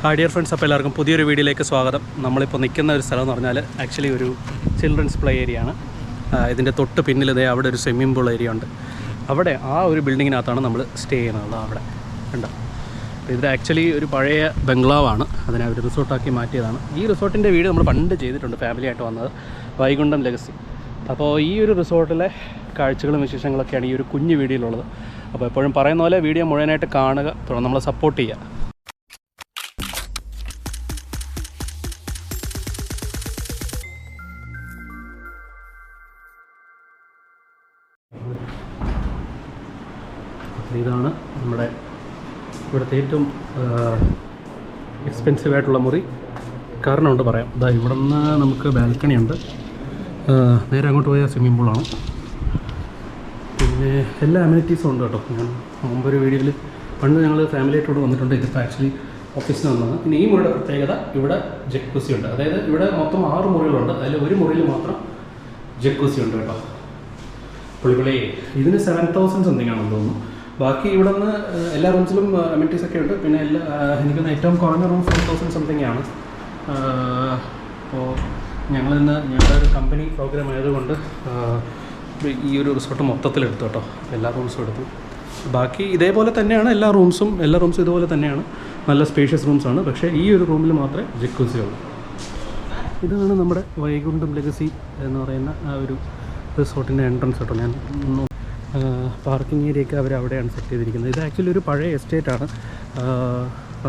Hi dear friends, അപ്പോൾ എല്ലാവർക്കും പുതിയൊരു വീഡിയോയിലേക്ക് സ്വാഗതം. നമ്മളിപ്പോൾ നിൽക്കുന്ന ഒരു സ്ഥലം എന്ന് പറഞ്ഞാൽ ആക്ച്വലി ഒരു ചിൽഡ്രൻസ് പ്ലേ ഏരിയ ആണ്. ഇതിൻ്റെ തൊട്ട് പിന്നിൽ അവിടെ ഒരു സ്വിമ്മിംഗ് പൂൾ ഏരിയ ഉണ്ട്. അവിടെ ആ ഒരു ബിൽഡിങ്ങിനകത്താണ് നമ്മൾ സ്റ്റേ ചെയ്യുന്നത്. അവിടെ ഉണ്ട്. ഇത് ആക്ച്വലി ഒരു പഴയ ബംഗ്ലാവാണ്. അതിനെ അവർ റിസോർട്ടാക്കി മാറ്റിയതാണ്. ഈ റിസോർട്ടിൻ്റെ വീഡിയോ നമ്മൾ പണ്ട് ചെയ്തിട്ടുണ്ട്, ഫാമിലിയായിട്ട് വന്നത്, വൈകുണ്ഠം ലെഗസി. അപ്പോൾ ഈ ഒരു റിസോർട്ടിലെ കാഴ്ചകളും വിശേഷങ്ങളൊക്കെയാണ് ഈ ഒരു കുഞ്ഞു വീഡിയോയിലുള്ളത്. അപ്പോൾ എപ്പോഴും പറയുന്ന പോലെ വീഡിയോ മുഴുവനായിട്ട് കാണുക, നമ്മളെ സപ്പോർട്ട് ചെയ്യുക. ഇതാണ് നമ്മുടെ ഇവിടുത്തെ ഏറ്റവും എക്സ്പെൻസീവ് ആയിട്ടുള്ള മുറി. കാരണമുണ്ട് പറയാം. ഇതാ ഇവിടെ നിന്ന് നമുക്ക് ബാൽക്കണി ഉണ്ട്. നേരെ അങ്ങോട്ട് പോയാൽ സ്വിമ്മിംഗ് പൂളാണ്. പിന്നെ എല്ലാ അമ്യൂണിറ്റീസും ഉണ്ട് കേട്ടോ. ഞാൻ മുമ്പൊരു വീഡിയോയിൽ പണ്ട് ഞങ്ങൾ ഫാമിലിയായിട്ടോട് വന്നിട്ടുണ്ട്. ഇതിപ്പോൾ ആക്ച്വലി ഓഫീസിൽ വന്നതാണ്. പിന്നെ ഈ മുറിയുടെ പ്രത്യേകത, ഇവിടെ ജക്കൂസി ഉണ്ട്. അതായത് ഇവിടെ മൊത്തം 6 മുറികളുണ്ട്. അതിൽ ഒരു മുറിയിൽ മാത്രം ജക്കൂസി ഉണ്ട് കേട്ടോ. പുളിപുളി ഇതിന് 7,000 സംതിങ് ആണെന്ന് തോന്നുന്നു. ബാക്കി ഇവിടെ നിന്ന് എല്ലാ റൂംസിലും അമ്യൂണിറ്റീസ് ഒക്കെ ഉണ്ട്. പിന്നെ എനിക്കൊന്ന് ഏറ്റവും കുറഞ്ഞ റൂം 4,000 സംതിങ് ആണ്. അപ്പോൾ ഞങ്ങളുടെ ഒരു കമ്പനി പ്രോഗ്രാം ആയതുകൊണ്ട് ഈ ഒരു റിസോർട്ട് മൊത്തത്തിലെടുത്തു കേട്ടോ. എല്ലാ റൂംസും എടുത്തു. ബാക്കി ഇതേപോലെ തന്നെയാണ് എല്ലാ റൂംസും ഇതുപോലെ തന്നെയാണ്. നല്ല സ്പേഷ്യസ് റൂംസാണ്. പക്ഷേ ഈ ഒരു റൂമിൽ മാത്രമേ ജക്കൂസി ഉള്ളൂ. ഇതാണ് നമ്മുടെ വൈകുണ്ഠം ലെഗസി എന്ന് പറയുന്ന ആ ഒരു റിസോർട്ടിൻ്റെ എൻട്രൻസ് കേട്ടോ. ഞാൻ പാർക്കിംഗ് ഏരിയയൊക്കെ അവിടെയാണ് സെറ്റ് ചെയ്തിരിക്കുന്നത്. ഇത് ആക്ച്വലി ഒരു പഴയ എസ്റ്റേറ്റാണ്.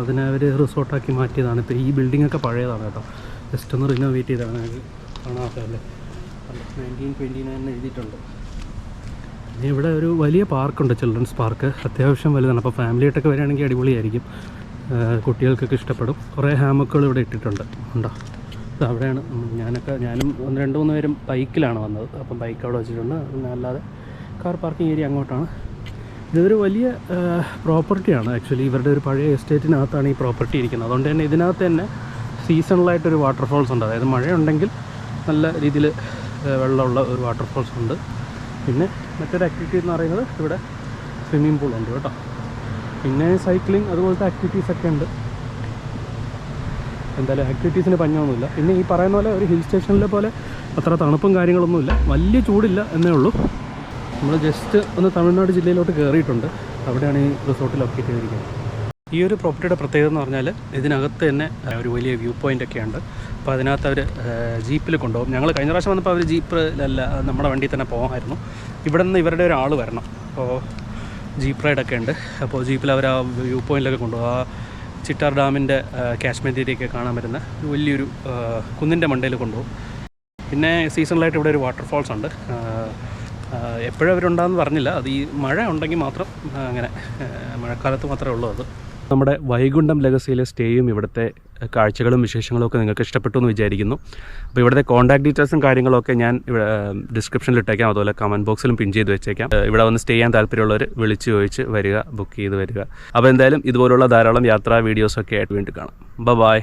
അതിനെ അവർ റിസോർട്ടാക്കി മാറ്റിയതാണ്. ഇപ്പോൾ ഈ ബിൽഡിങ്ങൊക്കെ പഴയതാണ് കേട്ടോ. ജസ്റ്റ് ഒന്ന് റിനോവേറ്റ് ചെയ്താണ്. ഞങ്ങൾക്ക് കാണാത്തല്ലേ, 1929 എഴുതിയിട്ടുണ്ട്. പിന്നെ ഇവിടെ ഒരു വലിയ പാർക്കുണ്ട്, ചിൽഡ്രൻസ് പാർക്ക്. അത്യാവശ്യം വലുതാണ്. അപ്പോൾ ഫാമിലിയായിട്ടൊക്കെ വരികയാണെങ്കിൽ അടിപൊളിയായിരിക്കും. കുട്ടികൾക്കൊക്കെ ഇഷ്ടപ്പെടും. കുറേ ഹാമക്കുകൾ ഇവിടെ ഇട്ടിട്ടുണ്ട്. ഉണ്ടോ? ഇത് അവിടെയാണ് ഞാനും 2-3 പേരും ബൈക്കിലാണ് വന്നത്. അപ്പം ബൈക്ക് അവിടെ വെച്ചിട്ടുണ്ട്. അല്ലാതെ കാർ പാർക്കിംഗ് ഏരിയ അങ്ങോട്ടാണ്. ഇതൊരു വലിയ പ്രോപ്പർട്ടിയാണ് ആക്ച്വലി. ഇവരുടെ ഒരു പഴയ എസ്റ്റേറ്റിനകത്താണ് ഈ പ്രോപ്പർട്ടി ഇരിക്കുന്നത്. അതുകൊണ്ട് തന്നെ ഇതിനകത്ത് തന്നെ സീസണലായിട്ടൊരു വാട്ടർഫോൾസ് ഉണ്ട്. അതായത് മഴയുണ്ടെങ്കിൽ നല്ല രീതിയിൽ വെള്ളമുള്ള ഒരു വാട്ടർഫോൾസ് ഉണ്ട്. പിന്നെ മറ്റൊരു ആക്ടിവിറ്റി എന്ന് പറയുന്നത് ഇവിടെ സ്വിമ്മിംഗ് പൂളുണ്ട് കേട്ടോ. പിന്നെ സൈക്ലിംഗ് അതുപോലത്തെ ആക്ടിവിറ്റീസൊക്കെ ഉണ്ട്. എന്തായാലും ആക്ടിവിറ്റീസിന് പഞ്ഞൊന്നുമില്ല. പിന്നെ ഈ പറയുന്ന പോലെ ഒരു ഹിൽ സ്റ്റേഷനിലെ പോലെ അത്ര തണുപ്പും കാര്യങ്ങളൊന്നുമില്ല. വലിയ ചൂടില്ല എന്നേ ഉള്ളൂ. നമ്മൾ ജസ്റ്റ് ഒന്ന് തമിഴ്നാട് ജില്ലയിലോട്ട് കയറിയിട്ടുണ്ട്. അവിടെയാണ് ഈ റിസോർട്ട് ലൊക്കേറ്റ് ചെയ്തിരിക്കുന്നത്. ഈ ഒരു പ്രോപ്പർട്ടിയുടെ പ്രത്യേകത എന്ന് പറഞ്ഞാൽ ഇതിനകത്ത് തന്നെ ഒരു വലിയ വ്യൂ പോയിൻ്റ് ഒക്കെ ഉണ്ട്. അപ്പോൾ അതിനകത്ത് അവർ ജീപ്പിൽ കൊണ്ടുപോകും. ഞങ്ങൾ കഴിഞ്ഞ പ്രാവശ്യം വന്നപ്പോൾ അവർ ജീപ്പിലല്ല, നമ്മുടെ വണ്ടിയിൽ തന്നെ പോകാമായിരുന്നു. ഇവിടെ നിന്ന് ഇവരുടെ ഒരാൾ വരണം. അപ്പോൾ ജീപ്പ് റൈഡൊക്കെ ഉണ്ട്. അപ്പോൾ ജീപ്പിൽ അവർ ആ വ്യൂ പോയിൻറ്റിലൊക്കെ കൊണ്ടുപോകും. ആ ചിറ്റാർ ഡാമിൻ്റെ കാശ്മീർ ഏരിയയൊക്കെ കാണാൻ പറ്റുന്ന വലിയൊരു കുന്നിൻ്റെ മണ്ടയിൽ കൊണ്ടുപോകും. പിന്നെ സീസണലായിട്ട് ഇവിടെ ഒരു വാട്ടർഫോൾസ് ഉണ്ട്. എപ്പോഴും അവരുണ്ടാകുമെന്ന് പറഞ്ഞില്ല. അത് ഈ മഴ ഉണ്ടെങ്കിൽ മാത്രം, അങ്ങനെ മഴക്കാലത്ത് മാത്രമേ ഉള്ളൂ അത്. നമ്മുടെ വൈകുണ്ഠം ലെഗസിയിലെ സ്റ്റേയും ഇവിടുത്തെ കാഴ്ചകളും വിശേഷങ്ങളും ഒക്കെ നിങ്ങൾക്ക് ഇഷ്ടപ്പെട്ടു എന്ന് വിചാരിക്കുന്നു. അപ്പോൾ ഇവിടുത്തെ കോൺടാക്ട് ഡീറ്റെയിൽസും കാര്യങ്ങളൊക്കെ ഞാൻ ഇവിടെ ഡിസ്ക്രിപ്ഷനിൽ ഇട്ടേക്കാം. അതുപോലെ കമൻറ്റ് ബോക്സിലും പിൻ ചെയ്ത് വെച്ചേക്കാം. ഇവിടെ വന്ന് സ്റ്റേ ചെയ്യാൻ താല്പര്യമുള്ളവർ വിളിച്ച് ചോദിച്ച് വരിക, ബുക്ക് ചെയ്ത് വരിക. അപ്പോൾ എന്തായാലും ഇതുപോലുള്ള ധാരാളം യാത്രാ വീഡിയോസൊക്കെ ആയിട്ട് വീണ്ടും കാണാം. ബൈ.